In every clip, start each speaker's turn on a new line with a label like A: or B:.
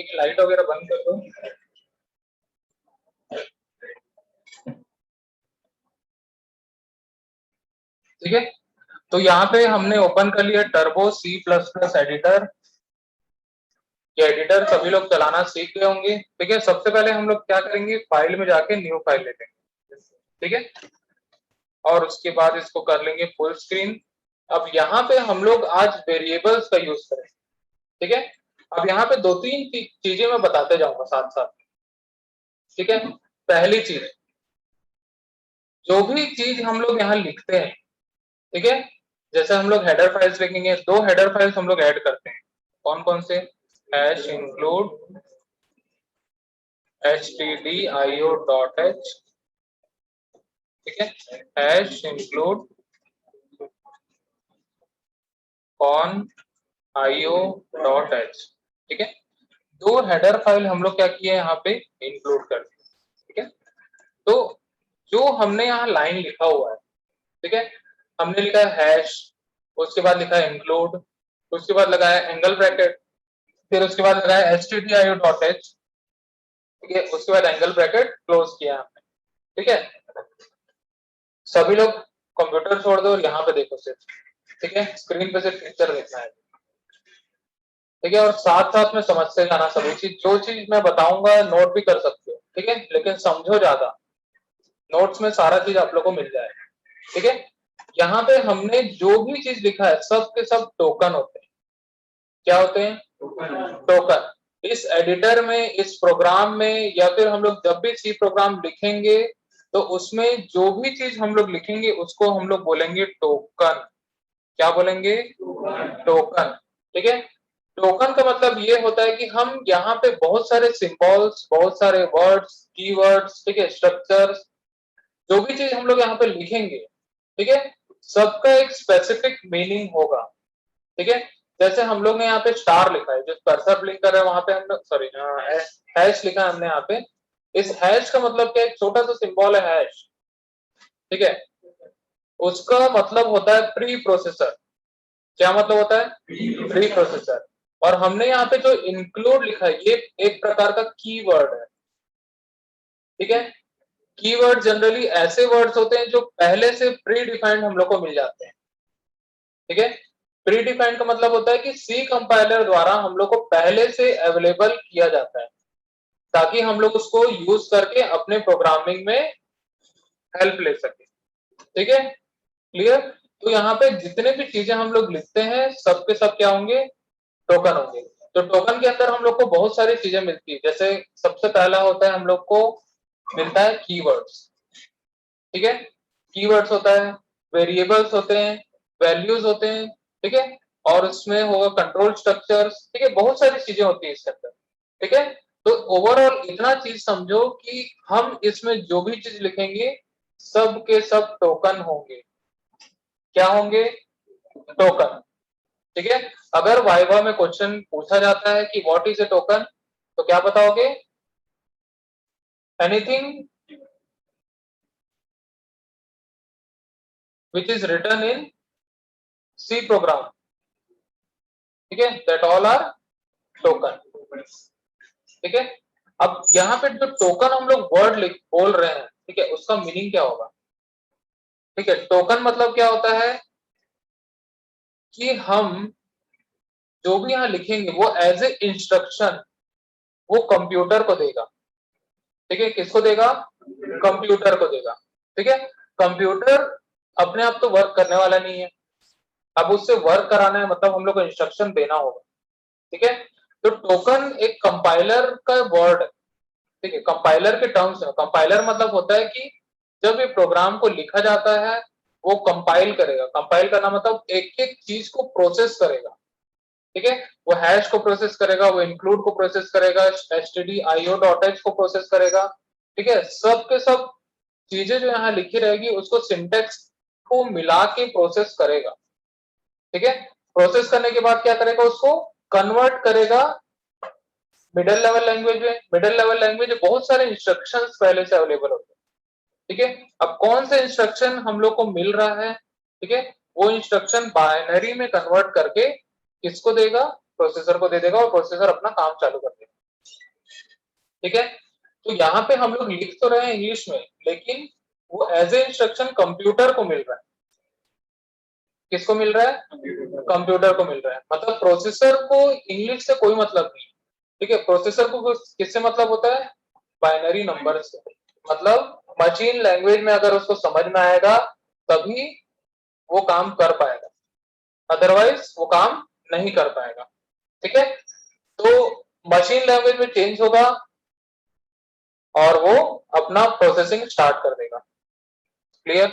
A: ठीक है, लाइट वगैरह बंद कर दो। ठीक है, तो यहाँ पे हमने ओपन कर लिया टर्बो C++ एडिटर। ये एडिटर सभी लोग चलाना सीख गए होंगे। ठीक है, सबसे पहले हम लोग क्या करेंगे, फाइल में जाके न्यू फाइल ले लेंगे। ठीक है, और उसके बाद इसको कर लेंगे फुल स्क्रीन। अब यहाँ पे हम लोग आज वेरिएबल्स का यूज करेंगे। ठीक है, अब यहाँ पे दो तीन चीजें मैं बताते जाऊंगा साथ साथ। ठीक है, पहली चीज, जो भी चीज हम लोग यहाँ लिखते हैं, ठीक है, जैसे हम लोग हेडर फाइल्स लिखेंगे, दो हेडर फाइल्स हम लोग ऐड करते हैं। कौन कौन से, हैश इंक्लूड stdio.h। ठीक है, हैश इंक्लूड कॉन io.h। ठीक है, दो हेडर फाइल हम लोग क्या किए यहाँ पे इंक्लूड कर दिए। ठीक है, तो जो हमने यहाँ लाइन लिखा हुआ है, ठीक है, हमने लिखा है हैश, उसके बाद लिखा है इंक्लूड, उसके बाद लगाया एंगल ब्रैकेट, फिर उसके बाद लगाया stdio.h। ठीक है, उसके बाद एंगल ब्रैकेट क्लोज किया हमने। ठीक है, सभी लोग कंप्यूटर छोड़ दो और यहाँ पे देखो सिर्फ। ठीक है, स्क्रीन पे सिर्फ पिक्चर देखना है। ठीक है, और साथ साथ में समझते जाना सभी चीज, जो चीज मैं बताऊंगा नोट भी कर सकते हो। ठीक है, लेकिन समझो ज्यादा, नोट्स में सारा चीज आप लोग को मिल जाएगा। ठीक है, यहाँ पे हमने जो भी चीज लिखा है सब के सब टोकन होते हैं। क्या होते हैं, टोकन। इस एडिटर में, इस प्रोग्राम में, या फिर हम लोग जब भी सी प्रोग्राम लिखेंगे तो उसमें जो भी चीज हम लोग लिखेंगे उसको हम लोग बोलेंगे टोकन। क्या बोलेंगे, टोकन। ठीक है, टोकन का मतलब ये होता है कि हम यहाँ पे बहुत सारे सिंबल्स, बहुत सारे वर्ड्स, कीवर्ड्स, ठीक है, स्ट्रक्चर्स, जो भी चीज हम लोग यहाँ पे लिखेंगे, ठीक है, सबका एक स्पेसिफिक मीनिंग होगा। ठीक है, जैसे हम लोग ने यहाँ पे स्टार लिखा है, जो कर्सर ब्लिंक कर रहा है वहां पे हम लोग, सॉरी, हैश लिखा है हमने यहाँ पे। इस हैश का मतलब क्या है, एक छोटा सा सिंबल है हैश। ठीक है, उसका मतलब होता है प्री प्रोसेसर। क्या मतलब होता है, प्री प्रोसेसर। और हमने यहाँ पे जो इंक्लूड लिखा है, ये एक प्रकार का कीवर्ड है। ठीक है, कीवर्ड जनरली ऐसे वर्ड्स होते हैं जो पहले से प्री डिफाइंड हम लोग को मिल जाते हैं। ठीक है, प्री डिफाइंड का मतलब होता है कि सी कंपाइलर द्वारा हम लोग को पहले से अवेलेबल किया जाता है, ताकि हम लोग उसको यूज करके अपने प्रोग्रामिंग में हेल्प ले सके। ठीक है, क्लियर। तो यहाँ पे जितने भी चीजें हम लोग लिखते हैं सब के सब क्या होंगे, टोकन होंगे। तो टोकन के अंदर हम लोग को बहुत सारी चीजें मिलती है। जैसे सबसे पहला होता है, हम लोग को मिलता है कीवर्ड्स। ठीक है, कीवर्ड्स होता है, वेरिएबल्स होते हैं, वैल्यूज होते हैं। ठीक है, और उसमें होगा कंट्रोल स्ट्रक्चर्स। ठीक है, बहुत सारी चीजें होती है इसके अंदर। ठीक है, तो ओवरऑल इतना चीज समझो कि हम इसमें जो भी चीज लिखेंगे सब के सब टोकन होंगे। क्या होंगे, टोकन। ठीक है, अगर वाइवा में क्वेश्चन पूछा जाता है कि व्हाट इज ए टोकन, तो क्या बताओगे, anything which is written in C program। ठीक है, that all are token। ठीक है, अब यहाँ पे जो टोकन हम लोग वर्ड लिख बोल रहे हैं, ठीक है, उसका मीनिंग क्या होगा। ठीक है, टोकन मतलब क्या होता है कि हम जो भी यहाँ लिखेंगे वो एज ए इंस्ट्रक्शन वो कंप्यूटर को देगा। ठीक है, किसको देगा, कंप्यूटर को देगा। ठीक है, कंप्यूटर अपने आप तो वर्क करने वाला नहीं है, अब उससे वर्क कराना है, मतलब हम लोग को इंस्ट्रक्शन देना होगा। ठीक है, तो टोकन एक कंपाइलर का वर्ड है। ठीक है, कंपाइलर के टर्म्स है। कंपाइलर मतलब होता है कि जब ये प्रोग्राम को लिखा जाता है वो कंपाइल करेगा। कंपाइल करना मतलब एक एक चीज को प्रोसेस करेगा। ठीक है, वो हैश को प्रोसेस करेगा, वो इंक्लूड को प्रोसेस करेगा, stdio.h को प्रोसेस करेगा। ठीक है, सब के सब चीजें जो यहाँ लिखी रहेगी उसको सिंटेक्स को मिला के प्रोसेस करेगा। ठीक है, प्रोसेस करने के बाद क्या करेगा, उसको कन्वर्ट करेगा मिडिल लेवल लैंग्वेज में। मिडिल लेवल लैंग्वेज में बहुत सारे इंस्ट्रक्शंस पहले से अवेलेबल होते हैं। ठीक है, अब कौन से इंस्ट्रक्शन हम लोग को मिल रहा है, ठीक है, वो इंस्ट्रक्शन बाइनरी में कन्वर्ट करके किसको देगा, प्रोसेसर को दे देगा, और प्रोसेसर अपना काम चालू कर देगा। ठीक है। तो यहाँ पे हम लोग लिख तो रहे हैं इंग्लिश में, लेकिन वो एज ए इंस्ट्रक्शन कंप्यूटर को मिल रहा है। किसको मिल रहा है? कंप्यूटर को मिल रहा है। मतलब प्रोसेसर को इंग्लिश से कोई मतलब नहीं। ठीक है, प्रोसेसर को किससे मतलब होता है? बाइनरी नंबर से। मतलब मशीन लैंग्वेज में अगर उसको समझ में आएगा तभी वो काम कर पाएगा, अदरवाइज वो काम नहीं कर पाएगा। ठीक है, तो मशीन लैंग्वेज में चेंज होगा और वो अपना प्रोसेसिंग स्टार्ट कर देगा। क्लियर?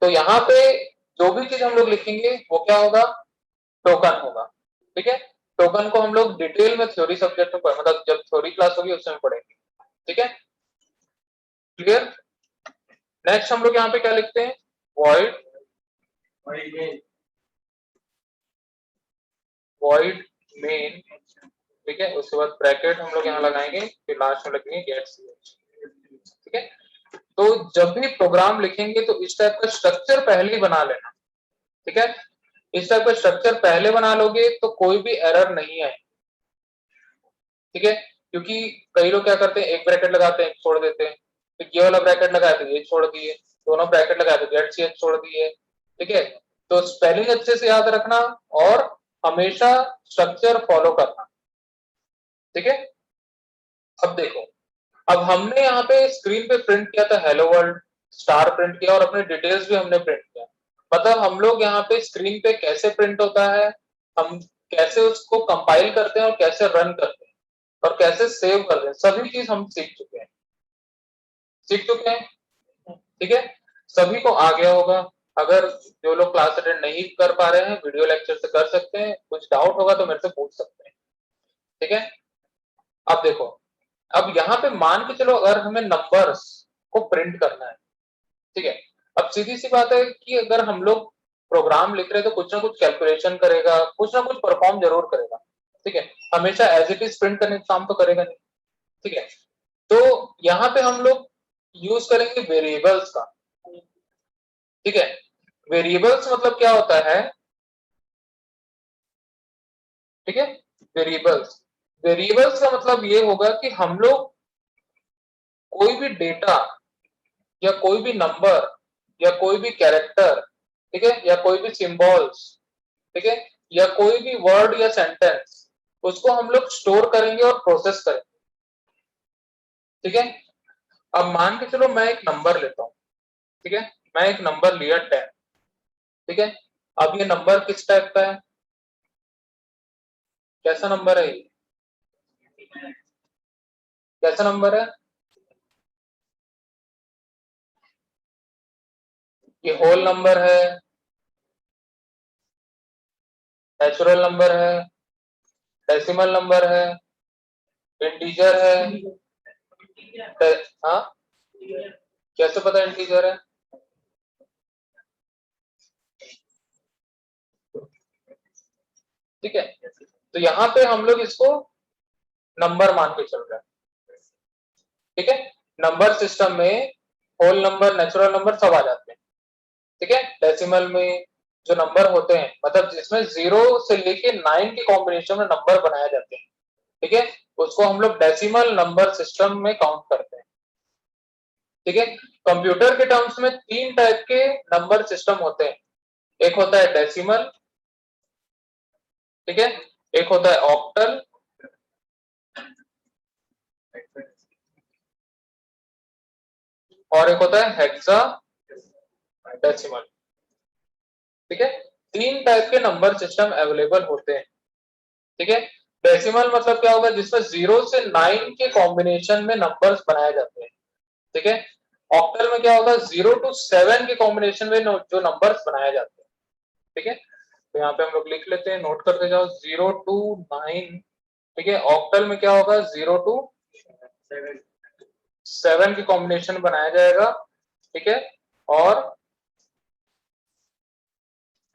A: तो यहाँ पे जो भी चीज हम लोग लिखेंगे वो क्या होगा? टोकन होगा। ठीक है, टोकन को हम लोग डिटेल में थ्योरी सब्जेक्ट में मतलब जब थ्योरी क्लास होगी उस समय पढ़ेंगे। ठीक है, क्लियर? नेक्स्ट हम लोग यहाँ पे क्या लिखते हैं? Void void main. ठीक है, उसके बाद ब्रैकेट हम लोग यहाँ लगाएंगे, फिर लास्ट में लगेंगे गेट ch। ठीक है, तो जब भी प्रोग्राम लिखेंगे तो इस टाइप का स्ट्रक्चर पहले ही बना लेना। ठीक है, इस टाइप का स्ट्रक्चर पहले बना लोगे तो कोई भी एरर नहीं आए। ठीक है, क्योंकि कई लोग क्या करते हैं, एक ब्रैकेट लगाते हैं छोड़ देते हैं, फिर ये वाला ब्रैकेट लगाए तो ये छोड़ दिए, दोनों ब्रैकेट लगाए तो गेट ch छोड़ दिए। ठीक है, तो स्पेलिंग अच्छे से याद रखना और हमेशा स्ट्रक्चर फॉलो करना। ठीक है, अब देखो, अब हमने यहाँ पे स्क्रीन पे प्रिंट किया था हेलो वर्ल्ड, स्टार प्रिंट किया और अपने डिटेल्स भी हमने प्रिंट किया। मतलब हम लोग यहाँ पे स्क्रीन पे कैसे प्रिंट होता है, हम कैसे उसको कंपाइल करते हैं और कैसे रन करते हैं और कैसे सेव करते हैं, सभी चीज हम सीख चुके हैं। ठीक है, सभी को आ गया होगा। अगर जो लोग क्लास अटेंड नहीं कर पा रहे हैं, वीडियो लेक्चर से कर सकते हैं, कुछ डाउट होगा तो मेरे से पूछ सकते हैं। ठीक है, अब देखो, अब यहाँ पे मान के चलो अगर हमें नंबर्स को प्रिंट करना है। ठीक है, अब सीधी सी बात है कि अगर हम लोग प्रोग्राम लिख रहे हैं तो कुछ ना कुछ कैलकुलेशन करेगा, कुछ ना कुछ परफॉर्म जरूर करेगा। ठीक है, हमेशा एज इट इज प्रिंट करने का काम तो करेगा नहीं। ठीक है, तो यहाँ पे हम लोग यूज करेंगे वेरिएबल्स का। ठीक है, वेरिएबल्स मतलब क्या होता है? ठीक है, वेरिएबल्स वेरिएबल्स का मतलब ये होगा कि हम लोग कोई भी डेटा या कोई भी नंबर या कोई भी कैरेक्टर, ठीक है, या कोई भी सिंबल्स, ठीक है, या कोई भी वर्ड या सेंटेंस, उसको हम लोग स्टोर करेंगे और प्रोसेस करेंगे। ठीक है, अब मान के चलो मैं एक नंबर लेता हूँ। ठीक है, मैं एक नंबर लिया 10। ठीक है, अब ये नंबर किस टाइप का है? कैसा नंबर है ये? कैसा नंबर है? ये होल नंबर है, नेचुरल नंबर है, डेसिमल नंबर है, इंटीजर है? हाँ, कैसे पता इंटीजर है? ठीक है, तो यहाँ पे हम लोग इसको नंबर मान के चल रहे हैं। ठीक है, नंबर सिस्टम में होल नंबर, नेचुरल नंबर सब आ जाते हैं। ठीक है, डेसिमल में जो नंबर होते हैं, मतलब जिसमें 0 से लेके 9 के कॉम्बिनेशन में नंबर बनाए जाते हैं, ठीक है, उसको हम लोग डेसिमल नंबर सिस्टम में काउंट करते हैं। ठीक है, कंप्यूटर के टर्म्स में 3 टाइप के नंबर सिस्टम होते हैं। एक होता है डेसिमल, ठीक है, एक होता है ऑक्टल, और एक होता है हेक्सा डेसिमल। ठीक है, 3 टाइप के नंबर सिस्टम अवेलेबल होते हैं। ठीक है, डेसिमल मतलब क्या होगा? जिसमें 0 से 9 के कॉम्बिनेशन में नंबर्स बनाए जाते हैं। ठीक है, ऑक्टल में क्या होगा? 0 to 7 के कॉम्बिनेशन में जो नंबर्स बनाए जाते हैं। ठीक है, तो यहाँ पे हम लोग लिख लेते हैं, नोट करते जाओ, 0 to 9। ठीक है, ऑक्टल में क्या होगा? 0 to 7 के कॉम्बिनेशन बनाया जाएगा। ठीक है, और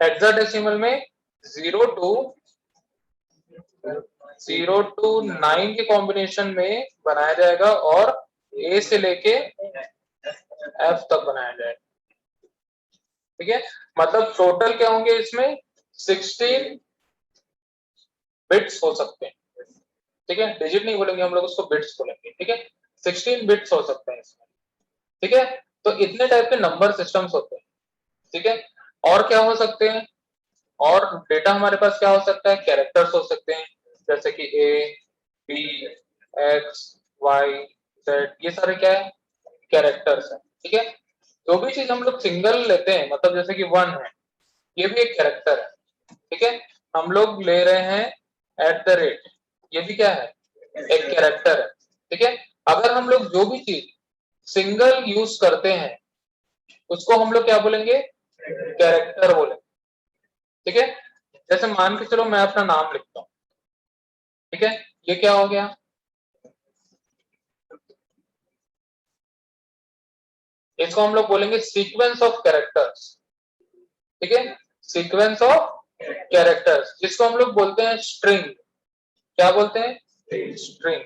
A: हेक्साडेसिमल में 0 to 9 के कॉम्बिनेशन में बनाया जाएगा और ए से लेके एफ तक बनाया जाएगा। ठीक है, मतलब टोटल क्या होंगे इसमें? 16 बिट्स हो सकते हैं। ठीक है, डिजिट नहीं बोलेंगे हम लोग, उसको बिट्स बोलेंगे। ठीक है, 16 बिट्स हो सकते हैं इसमें। ठीक है, तो इतने टाइप के नंबर सिस्टम्स होते हैं। ठीक है, और क्या हो सकते हैं, और डेटा हमारे पास क्या हो सकता है, कैरेक्टर्स हो सकते हैं, जैसे कि ए, बी, एक्स, वाई, जेड, ये सारे क्या है, कैरेक्टर्स है। ठीक है, जो भी चीज हम लोग सिंगल लेते हैं, मतलब जैसे कि 1 है, ये भी एक कैरेक्टर है। ठीक है, हम लोग ले रहे हैं @ ये भी क्या है, एक कैरेक्टर है। ठीक है, अगर हम लोग जो भी चीज सिंगल यूज करते हैं उसको हम लोग क्या बोलेंगे, कैरेक्टर बोलेंगे। ठीक है, जैसे मान के चलो मैं अपना नाम लिखता हूँ। ठीक है, ये क्या हो गया, इसको हम लोग बोलेंगे सीक्वेंस ऑफ कैरेक्टर्स। ठीक है, सीक्वेंस ऑफ कैरेक्टर्स, जिसको हम लोग बोलते हैं स्ट्रिंग। क्या बोलते हैं, स्ट्रिंग।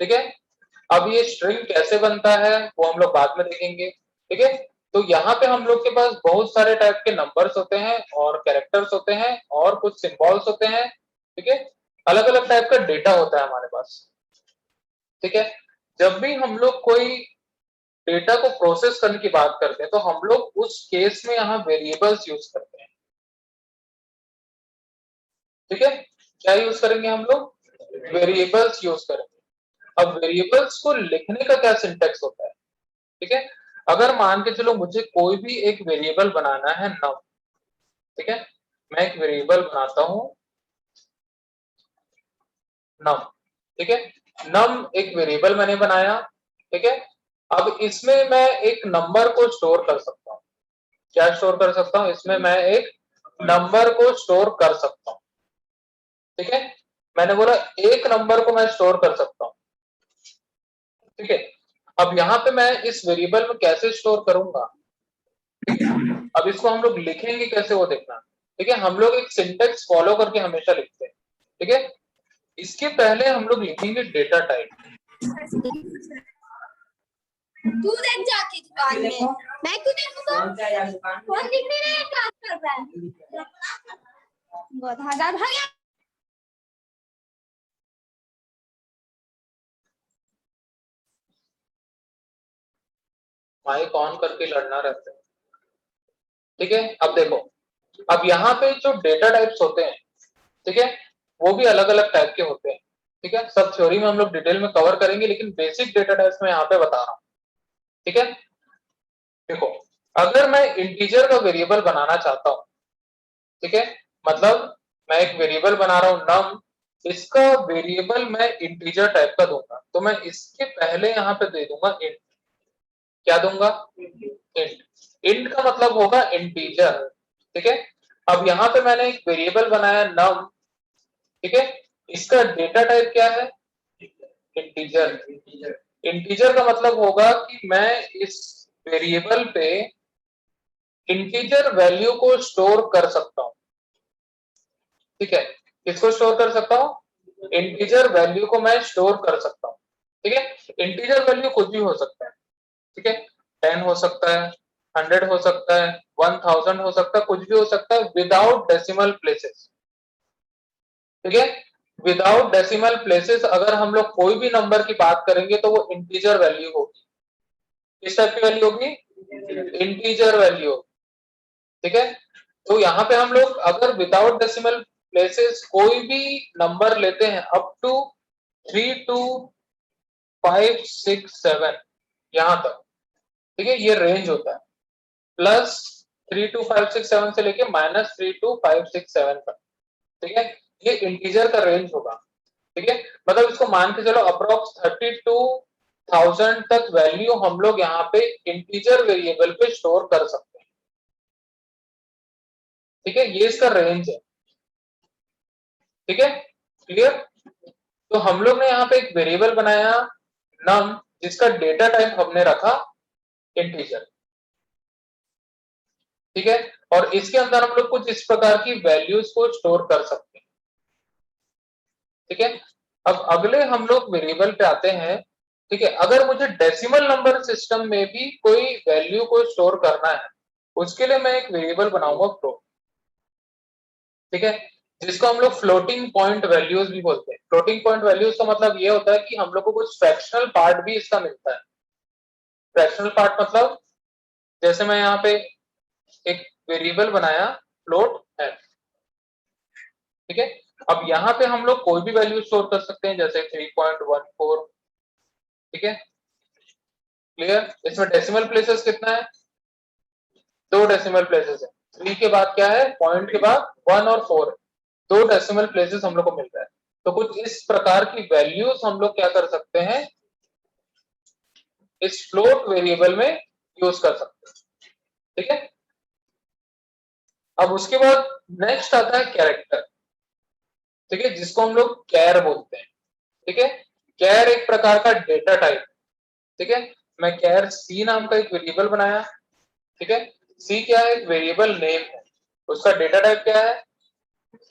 A: ठीक है, अब ये स्ट्रिंग कैसे बनता है वो हम लोग बाद में देखेंगे। ठीक है, तो यहाँ पे हम लोग के पास बहुत सारे टाइप के नंबर्स होते हैं और कैरेक्टर्स होते हैं और कुछ सिंबल्स होते हैं। ठीक है, अलग अलग टाइप का डेटा होता है हमारे पास। ठीक है, जब भी हम लोग कोई डेटा को प्रोसेस करने की बात करते हैं तो हम लोग उस केस में यहाँ वेरिएबल्स यूज करते हैं। ठीक है, क्या यूज करेंगे हम लोग, वेरिएबल्स यूज करेंगे। अब वेरिएबल्स को लिखने का क्या सिंटेक्स होता है। ठीक है, अगर मान के चलो मुझे कोई भी एक वेरिएबल बनाना है नम। ठीक है, मैं एक वेरिएबल बनाता हूं नम। ठीक है, नम एक वेरिएबल मैंने बनाया। ठीक है, अब इसमें मैं एक नंबर को स्टोर कर सकता हूं। क्या स्टोर कर सकता हूं, इसमें मैं एक नंबर को स्टोर कर सकता हूं। ठीक है, मैंने बोला एक नंबर को मैं स्टोर कर सकता हूं। ठीक है, अब यहाँ पे मैं इस वेरिएबल में कैसे स्टोर करूंगा, अब इसको हम लोग लिखेंगे कैसे वो देखना। ठीक है, हम लोग एक सिंटेक्स फॉलो करके हमेशा लिखते हैं। ठीक है, इसके पहले हम लोग लिखेंगे डेटा टाइप।
B: तू देख जाके दुकान में, मैं क्यों देखूंगा, कौन दिखने नहीं काम कर रहा है, गोधागा भाग।
A: माइक ऑन करके लड़ना रहता है। ठीक है, अब देखो, अब यहाँ पे जो डेटा टाइप्स होते हैं, ठीक है, वो भी अलग अलग टाइप के होते हैं। ठीक है, सब थ्योरी में हम लोग डिटेल में कवर करेंगे, लेकिन बेसिक डेटा टाइप्स में यहाँ पे बता रहा हूँ। ठीक है, देखो, अगर मैं इंटीजर का वेरिएबल बनाना चाहता हूँ, ठीक है, मतलब मैं एक वेरिएबल बना रहा हूँ नम, इसका वेरिएबल मैं इंटीजर टाइप का दूंगा, तो मैं इसके पहले यहाँ पे दे दूंगा इंट। क्या दूंगा, इंट। इंट का मतलब होगा इंटीजर। ठीक है, अब यहाँ पे मैंने एक वेरिएबल बनाया नम। ठीक है, इसका डेटा टाइप क्या है, इंटीजर। इंटीजर का मतलब होगा कि मैं इस वेरिएबल पे इंटीजर वैल्यू को स्टोर कर सकता हूं। ठीक है, किसको स्टोर कर सकता हूं, इंटीजर वैल्यू को मैं स्टोर कर सकता हूं। ठीक है, इंटीजर वैल्यू कुछ भी हो सकता है। ठीक है, 10 हो सकता है, 100 हो सकता है, 1000 हो सकता है, कुछ भी हो सकता है विदाउट डेसिमल प्लेसेस। ठीक है, विदाउट डेसिमल प्लेसेस अगर हम लोग कोई भी नंबर की बात करेंगे तो वो इंटीजर वैल्यू होगी। किस टाइप की वैल्यू होगी, इंटीजर वैल्यू होगी। ठीक है, तो यहाँ पे हम लोग अगर विदाउट डेसिमल प्लेसेस कोई भी नंबर लेते हैं अप टू 3 to 5 6 7 यहाँ तक। ठीक है, ये रेंज होता है, प्लस 3 to 5 6 7 से लेके -3 to 5 6 7 तक। ठीक है, ये इंटीजर का रेंज होगा। ठीक है, मतलब इसको मान के चलो अप्रोक्स 32,000 तक वैल्यू हम लोग यहाँ पे इंटीजर वेरिएबल पे स्टोर कर सकते हैं। ठीक है, ये इसका रेंज है। ठीक है, क्लियर। तो हम लोग ने यहाँ पे एक वेरिएबल बनाया नम, जिसका डेटा टाइप हमने रखा इंटीजर। ठीक है, और इसके अंदर हम लोग कुछ इस प्रकार की वैल्यूज को स्टोर कर सकते हैं। ठीक है, अब अगले हम लोग वेरिएबल पे आते हैं। ठीक है, अगर मुझे डेसिमल नंबर सिस्टम में भी कोई वैल्यू को स्टोर करना है, उसके लिए मैं एक वेरिएबल बनाऊंगा फ्लोट। ठीक है, जिसको हम लोग फ्लोटिंग पॉइंट वैल्यूज भी बोलते हैं। फ्लोटिंग पॉइंट वैल्यूज का मतलब ये होता है कि हम लोग को कुछ फ्रैक्शनल पार्ट भी इसका मिलता है। फ्रैक्शनल पार्ट मतलब जैसे मैं यहाँ पे एक वेरिएबल बनाया फ्लोट एफ, ठीक है। अब यहाँ पे हम लोग कोई भी वैल्यू स्टोर कर सकते हैं, जैसे 3.14, ठीक है, क्लियर। इसमें डेसिमल प्लेसेस कितना है, 2 डेसिमल प्लेसेस है। 3 के बाद क्या है, पॉइंट के बाद 1 और 4 है, 2 डेसिमल प्लेसेस हम लोग को मिल रहा है। तो कुछ इस प्रकार की वैल्यूज हम लोग क्या कर सकते हैं, इस फ्लोट वेरिएबल में यूज कर सकते हैं, ठीक है। अब उसके बाद नेक्स्ट आता है कैरेक्टर, ठीक है, जिसको हम लोग कैर बोलते हैं, ठीक है। कैर एक प्रकार का डेटा टाइप, ठीक है। मैं कैर सी नाम का एक वेरिएबल बनाया, ठीक है। सी क्या है, एक वेरिएबल नेम है, उसका डेटा टाइप क्या है,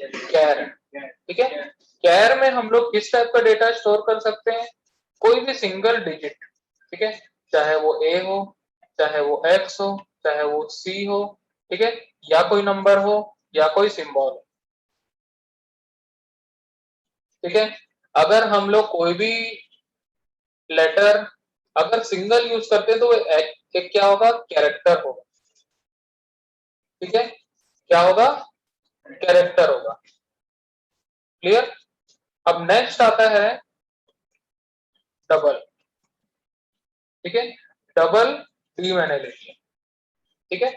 A: कैर, ठीक है। कैर में हम लोग किस टाइप का डेटा स्टोर कर सकते हैं, कोई भी सिंगल डिजिट, ठीक है, चाहे वो ए हो, चाहे वो एक्स हो, चाहे वो सी हो, ठीक है, या कोई नंबर हो या कोई सिंबल हो, ठीक है। अगर हम लोग कोई भी लेटर अगर सिंगल यूज करते हैं तो वो एक क्या होगा, कैरेक्टर होगा, ठीक है, क्या होगा, कैरेक्टर होगा, क्लियर। अब नेक्स्ट आता है डबल, ठीक है। डबल डी मैंने ले लिया, ठीक है।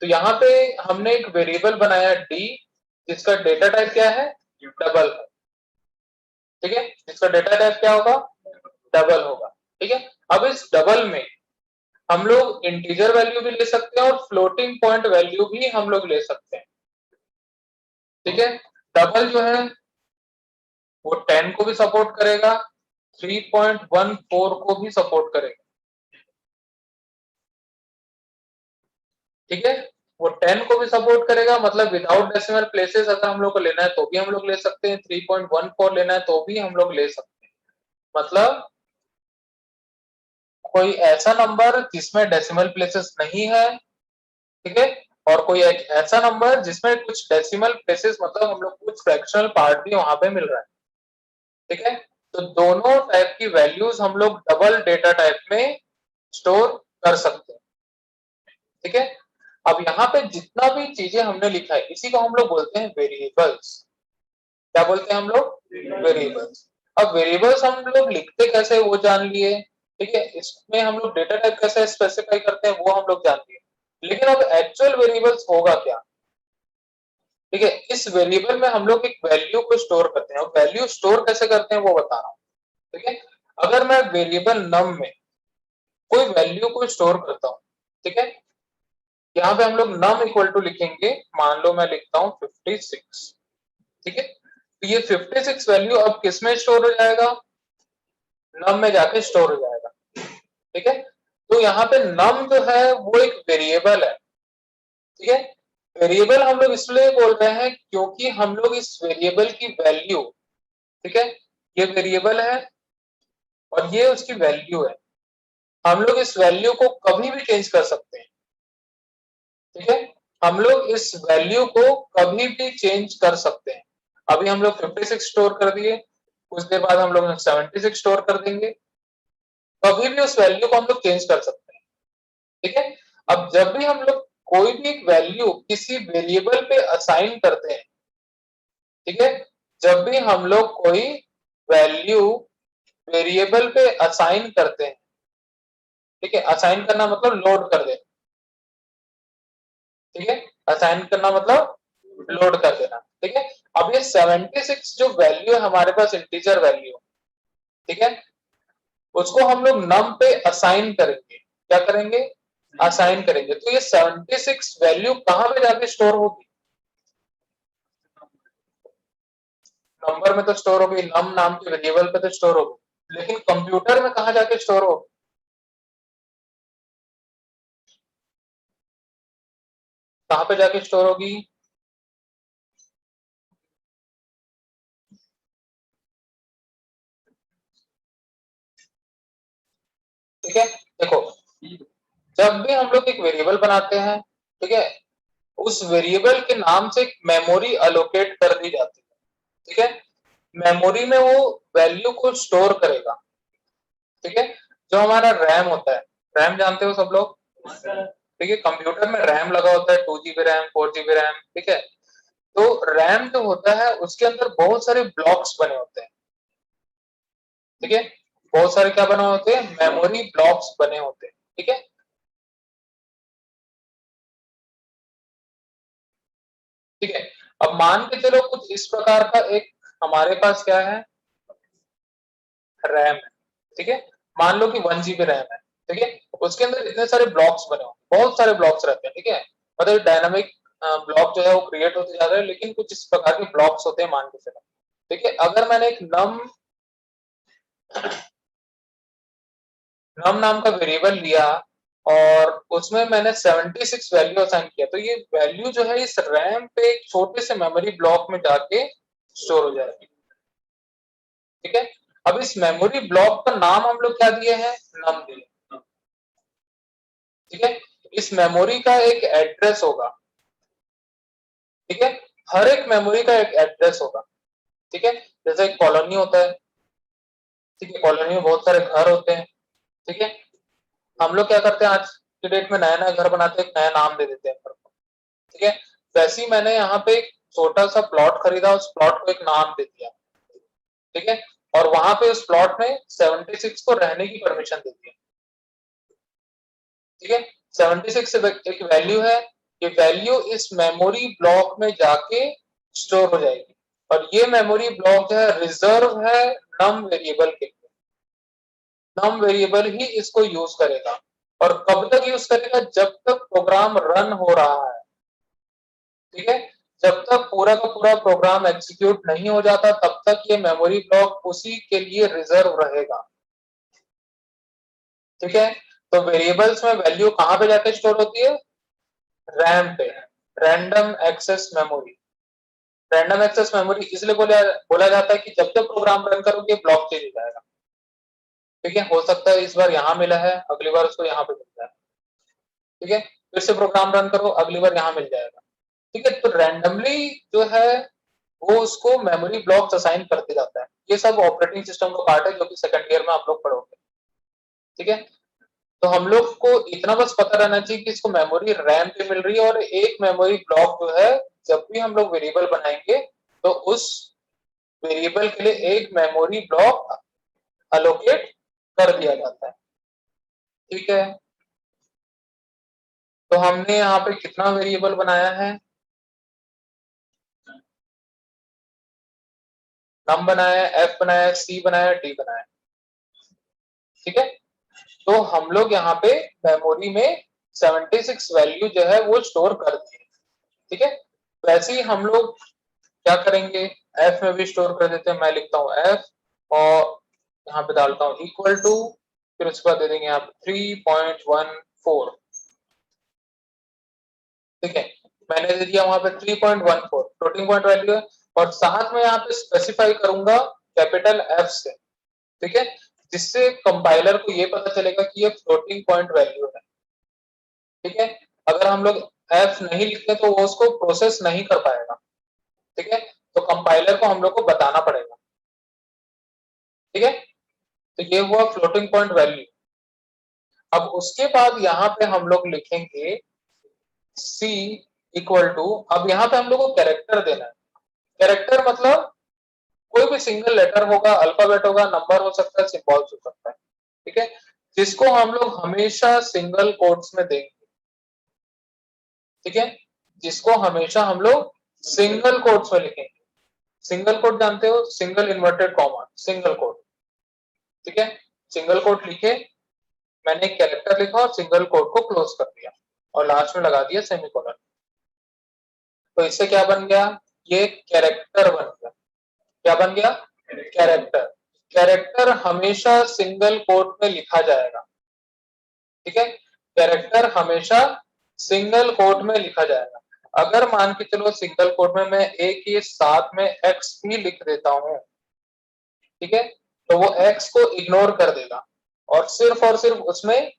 A: तो यहाँ पे हमने एक वेरिएबल बनाया डी, जिसका डेटा टाइप क्या है, डबल है, ठीक है, जिसका डेटा टाइप क्या होगा, डबल होगा, ठीक है। अब इस डबल में हम लोग इंटीजर वैल्यू भी ले सकते हैं और फ्लोटिंग पॉइंट वैल्यू भी हम लोग ले सकते हैं, ठीक है। डबल जो है वो 10 को भी सपोर्ट करेगा, 3.14 को भी सपोर्ट करेगा, ठीक है। वो 10 को भी सपोर्ट करेगा, मतलब विदाउट डेसिमल प्लेसेस अगर हम लोग को लेना है तो भी हम लोग ले सकते हैं, 3.14 लेना है तो भी हम लोग ले सकते हैं। मतलब कोई ऐसा नंबर जिसमें डेसिमल प्लेसेस नहीं है, ठीक है, और कोई एक ऐसा नंबर जिसमें कुछ डेसिमल प्लेसेस मतलब हम लोग कुछ फ्रैक्शनल पार्ट भी वहां पे मिल रहा है, ठीक है। तो दोनों टाइप की वैल्यूज हम लोग डबल डेटा टाइप में स्टोर कर सकते हैं, ठीक है। अब यहाँ पे जितना भी चीजें हमने लिखा है इसी को हम लोग बोलते हैं वेरिएबल्स। क्या बोलते हैं हम लोग, वेरिएबल्स। अब वेरिएबल्स हम लोग लिखते कैसे वो जान लिए, ठीक है, इसमें हम लोग डेटा टाइप कैसे स्पेसिफाई करते हैं वो हम लोग जान लिए, लेकिन अब एक्चुअल वेरिएबल्स होगा क्या, ठीक है। इस वेरिएबल में हम लोग एक वैल्यू को स्टोर करते हैं, और वैल्यू स्टोर कैसे करते हैं वो बता रहा हूँ, ठीक है। अगर मैं वेरिएबल नम में कोई वैल्यू को स्टोर करता हूँ, ठीक है, यहाँ पे हम लोग नम इक्वल टू लिखेंगे, मान लो मैं लिखता हूँ 56, ठीक है। तो ये 56 वैल्यू अब किस में स्टोर हो जाएगा, नम में जाके स्टोर हो जाएगा, ठीक है। तो यहाँ पे नम जो है वो एक वेरिएबल है, ठीक है। वेरिएबल हम लोग इसलिए बोल रहे हैं क्योंकि हम लोग इस वेरिएबल की वैल्यू, ठीक है, ये वेरिएबल है और ये उसकी वैल्यू है, हम लोग इस वैल्यू को कभी भी चेंज कर सकते हैं, ठीक है। हम लोग इस वैल्यू को कभी भी चेंज कर सकते हैं। अभी हम लोग 56 स्टोर कर दिए, कुछ देर बाद हम लोग 76 स्टोर कर देंगे, कभी भी उस वैल्यू को हम लोग चेंज कर सकते हैं, ठीक है। अब जब भी हम लोग कोई भी एक वैल्यू किसी वेरिएबल पे असाइन करते हैं, ठीक है, जब भी हम लोग कोई वैल्यू वेरिएबल पे असाइन करते हैं, ठीक है, असाइन करना मतलब लोड कर देना, ठीक है, असाइन करना मतलब लोड कर देना, ठीक है। अब ये 76 जो वैल्यू है हमारे पास इंटीजर वैल्यू, ठीक है, उसको हम लोग नम पे असाइन करेंगे, क्या करेंगे, असाइन करेंगे। तो ये 76 वैल्यू कहां पे जाके स्टोर होगी, नंबर में तो स्टोर होगी, नम नाम के वेरिएबल पे तो स्टोर होगी, लेकिन कंप्यूटर में कहां जाके स्टोर होगी, कहां पे जाके स्टोर होगी, ठीक है। देखो, जब भी हम लोग एक वेरिएबल बनाते हैं, ठीक है, उस वेरिएबल के नाम से एक मेमोरी अलोकेट कर दी जाती है, ठीक है। मेमोरी में वो वैल्यू को स्टोर करेगा, ठीक है। जो हमारा रैम होता है, रैम जानते हो सब लोग, ठीक है। कंप्यूटर में रैम लगा होता है, 2 GB रैम, 4 GB रैम, ठीक है। तो रैम जो होता है उसके अंदर बहुत सारे ब्लॉक्स बने होते हैं, ठीक है। बहुत सारे क्या बने होते हैं, मेमोरी ब्लॉक्स बने होते हैं, ठीक है। ठीक है, अब मान के चलो कुछ इस प्रकार का एक हमारे पास क्या है, रैम है, ठीक है। मान लो कि 1 GB रैम है, ठीक है। उसके अंदर इतने सारे ब्लॉक्स बने होंगे, बहुत सारे ब्लॉक्स रहते हैं, ठीक है। मतलब डायनामिक ब्लॉक जो है वो क्रिएट होते जा रहे हैं, लेकिन कुछ इस प्रकार के ब्लॉक्स होते हैं मान के चलो, ठीक है। अगर मैंने एक नम नाम का वेरिएबल लिया और उसमें मैंने 76 वैल्यू असाइन किया, तो ये वैल्यू जो है इस रैम पे एक छोटे से मेमोरी ब्लॉक में जाके स्टोर हो जाएगी, ठीक है। अब इस मेमोरी ब्लॉक का नाम हम लोग क्या दिए हैं, नम दिए, ठीक है। इस मेमोरी का एक एड्रेस होगा, ठीक है। हर एक मेमोरी का एक एड्रेस होगा, ठीक है। जैसे एक कॉलोनी होता है, ठीक है, कॉलोनी में बहुत सारे घर होते हैं, ठीक है। हम लोग क्या करते हैं आज के डेट में, नया नया घर बनाते हैं, एक नया नाम दे देते हैं घर को, ठीक है। वैसे ही मैंने यहाँ पे एक छोटा सा प्लॉट खरीदा, उस प्लॉट को एक नाम दे दिया, ठीक है। और वहां पे उस प्लॉट में 76 को रहने की परमिशन दे दी, ठीक है। 76 एक वैल्यू है, ये वैल्यू इस मेमोरी ब्लॉक में जाके स्टोर हो जाएगी, और ये मेमोरी ब्लॉक जो है रिजर्व है नम वेरिएबल के लिए। नम वेरिएबल ही इसको यूज करेगा, और कब तक यूज करेगा, जब तक प्रोग्राम रन हो रहा है, ठीक है। जब तक पूरा का पूरा प्रोग्राम एग्जीक्यूट नहीं हो जाता तब तक ये मेमोरी ब्लॉक उसी के लिए रिजर्व रहेगा, ठीक है। तो वेरिएबल्स में वैल्यू कहां पे जाके स्टोर होती है, रैम पे, random access memory. Random access memory इसलिए बोला जाता है कि जब तक प्रोग्राम रन करोगे ब्लॉक चेंज हो जाएगा, ठीक है। हो सकता है इस बार यहाँ मिला है, अगली बार उसको यहाँ पे मिल जाए, ठीक है। फिर से प्रोग्राम रन करो, अगली बार यहाँ मिल जाएगा, ठीक है। तो रैंडमली जो है वो उसको मेमोरी ब्लॉक्स असाइन करते जाता है। ये सब ऑपरेटिंग सिस्टम का पार्ट है जो कि सेकंड ईयर में आप लोग पढ़ोगे, ठीक है। तो हम लोग को इतना बस पता रहना चाहिए कि इसको मेमोरी रैम पे मिल रही है, और एक मेमोरी ब्लॉक जो है जब भी हम लोग वेरिएबल बनाएंगे तो उस वेरिएबल के लिए एक मेमोरी ब्लॉक अलोकेट कर दिया जाता है, ठीक है। तो हमने यहाँ पे कितना वेरिएबल बनाया है, नम बनाया, एफ बनाया, सी बनाया, डी बनाया, ठीक है। तो हम लोग यहाँ पे मेमोरी में 76 वैल्यू जो है वो स्टोर कर दिए, ठीक है। वैसे ही हम लोग क्या करेंगे, एफ में भी स्टोर कर देते हैं। मैं लिखता हूँ एफ और यहाँ पे डालता हूँ इक्वल टू, फिर उसके बाद दे देंगे यहाँ पे 3.14, ठीक है। मैंने दे दिया वहां पे 3.14 फ्लोटिंग पॉइंट वैल्यू है, और साथ में यहाँ पे स्पेसिफाई करूंगा कैपिटल एफ से, ठीक है। जिससे कंपाइलर को ये पता चलेगा कि ये फ्लोटिंग पॉइंट वैल्यू है, ठीक है। अगर हम लोग एफ नहीं लिखते तो वो उसको प्रोसेस नहीं कर पाएगा, ठीक है। तो कंपाइलर को हम लोग को बताना पड़ेगा, ठीक है। तो ये हुआ फ्लोटिंग पॉइंट वैल्यू। अब उसके बाद यहाँ पे हम लोग लिखेंगे सी इक्वल टू, अब यहाँ पे हम लोग को कैरेक्टर देना है। कैरेक्टर मतलब कोई भी सिंगल लेटर होगा, अल्फाबेट होगा, नंबर हो सकता है, सिंबल्स हो सकता है, ठीक है। जिसको हम लोग हमेशा सिंगल कोट्स में देंगे, ठीक है। जिसको हमेशा हम लोग सिंगल कोट्स में लिखेंगे। सिंगल कोट जानते हो, single inverted comma, single quote, ठीक है। सिंगल कोट लिखे, मैंने एक कैरेक्टर लिखा और सिंगल कोट को क्लोज कर दिया और लास्ट में लगा दिया सेमीकोलन। तो इससे क्या बन गया, ये कैरेक्टर बन गया। क्या बन गया, कैरेक्टर। कैरेक्टर हमेशा सिंगल कोट में लिखा जाएगा, ठीक है। कैरेक्टर हमेशा सिंगल कोट में लिखा जाएगा। अगर मान के चलो सिंगल कोट में मैं एक ही साथ में एक्स भी लिख देता हूं, ठीक है, तो वो एक्स को इग्नोर कर देगा और सिर्फ उसमें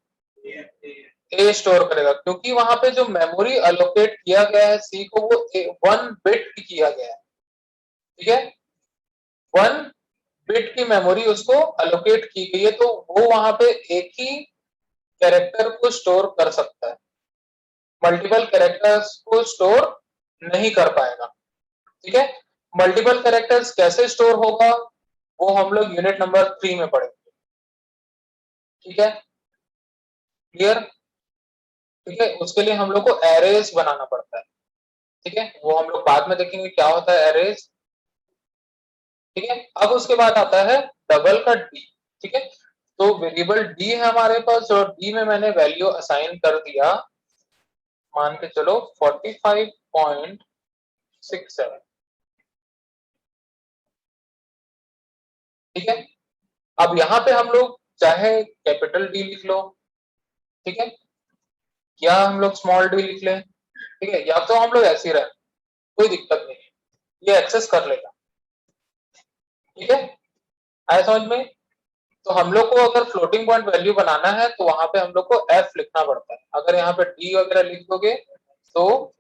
A: ए स्टोर करेगा, क्योंकि वहां पे जो मेमोरी अलोकेट किया गया है सी को वो 1 बिट की किया गया है, ठीक है, 1 बिट की मेमोरी उसको अलोकेट की गई है, तो वो वहां पे एक ही कैरेक्टर को स्टोर कर सकता है, मल्टीपल कैरेक्टर्स को स्टोर नहीं कर पाएगा, ठीक है। मल्टीपल कैरेक्टर्स कैसे स्टोर होगा वो हम लोग यूनिट नंबर 3 में पढ़ेंगे, ठीक है, क्लियर, ठीक है। उसके लिए हम लोग को एरेज बनाना पड़ता है, ठीक है, वो हम लोग बाद में देखेंगे क्या होता है एरेज, ठीक है। अब उसके बाद आता है डबल का डी, ठीक है, तो वेरिएबल डी है हमारे पास और डी में मैंने वैल्यू असाइन कर दिया, मान के चलो 45.67, ठीक है। अब यहाँ पे हम लोग चाहे कैपिटल डी लिख लो, ठीक है, या हम लोग स्मॉल डी लिख लें, ठीक है, या तो हम लोग ऐसे ही रहे, कोई दिक्कत नहीं है, ये एक्सेस कर लेगा, ठीक है, आया समझ में। तो हम लोग को अगर फ्लोटिंग पॉइंट वैल्यू बनाना है तो वहां पे हम लोग को एफ लिखना पड़ता है, अगर यहाँ पे डी वगैरह लिख दोगे तो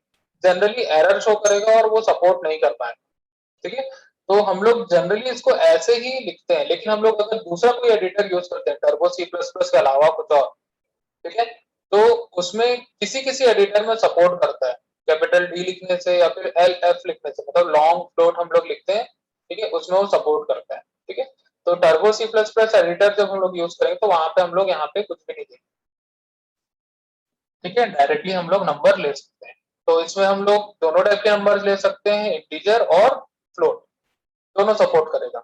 A: जनरली एरर शो करेगा और वो सपोर्ट नहीं कर पाएगा, ठीक है। तो हम लोग जनरली इसको ऐसे ही लिखते हैं, लेकिन हम लोग अगर दूसरा कोई एडिटर यूज करते हैं टर्बो सी प्लस प्लस के अलावा कुछ और, ठीक है, तो उसमें किसी किसी एडिटर में सपोर्ट करता है कैपिटल डी लिखने से या फिर एल एफ लिखने से, मतलब लॉन्ग फ्लोट हम लोग लिखते हैं, ठीक है, उसमें वो सपोर्ट करता है, ठीक है। तो turbo C plus plus editor जब हम लोग यूज करेंगे तो वहां पे हम लोग यहाँ पे कुछ भी नहीं देंगे, ठीक है, डायरेक्टली हम लोग नंबर ले सकते हैं। तो इसमें हम लोग दोनों टाइप के नंबर ले सकते हैं, इंटीजर और फ्लोट, दोनों सपोर्ट करेगा,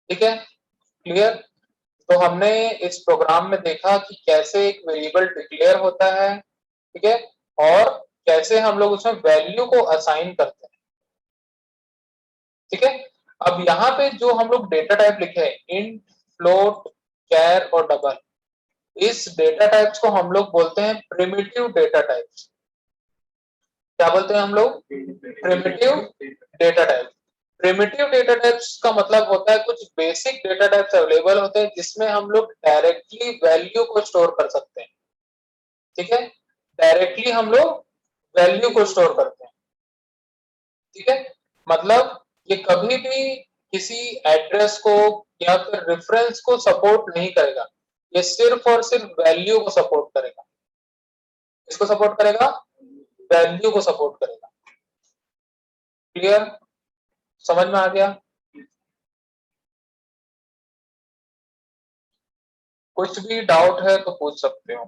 A: ठीक है, क्लियर। तो हमने इस प्रोग्राम में देखा कि कैसे एक वेरिएबल डिक्लेयर होता है, ठीक है, और कैसे हम लोग उसमें वैल्यू को असाइन करते हैं, ठीक है। अब यहाँ पे जो हम लोग डेटा टाइप लिखे हैं इंट, फ्लोट, कैर और डबल, इस डेटा टाइप्स को हम लोग बोलते हैं प्रिमिटिव डेटा टाइप्स। क्या बोलते हैं हम लोग? Primitive data type. Primitive data types का मतलब होता है कुछ बेसिक डेटा टाइप्स अवेलेबल होते हैं जिसमें हम लोग डायरेक्टली वैल्यू को स्टोर कर सकते हैं, ठीक है, डायरेक्टली हम लोग वैल्यू को स्टोर करते हैं, ठीक है, मतलब ये कभी भी किसी एड्रेस को या फिर रेफरेंस को सपोर्ट नहीं करेगा, ये सिर्फ और सिर्फ वैल्यू को सपोर्ट करेगा, इसको सपोर्ट करेगा, वैल्यू को सपोर्ट करेगा, क्लियर, समझ में आ गया। कुछ भी डाउट है तो पूछ सकते हो।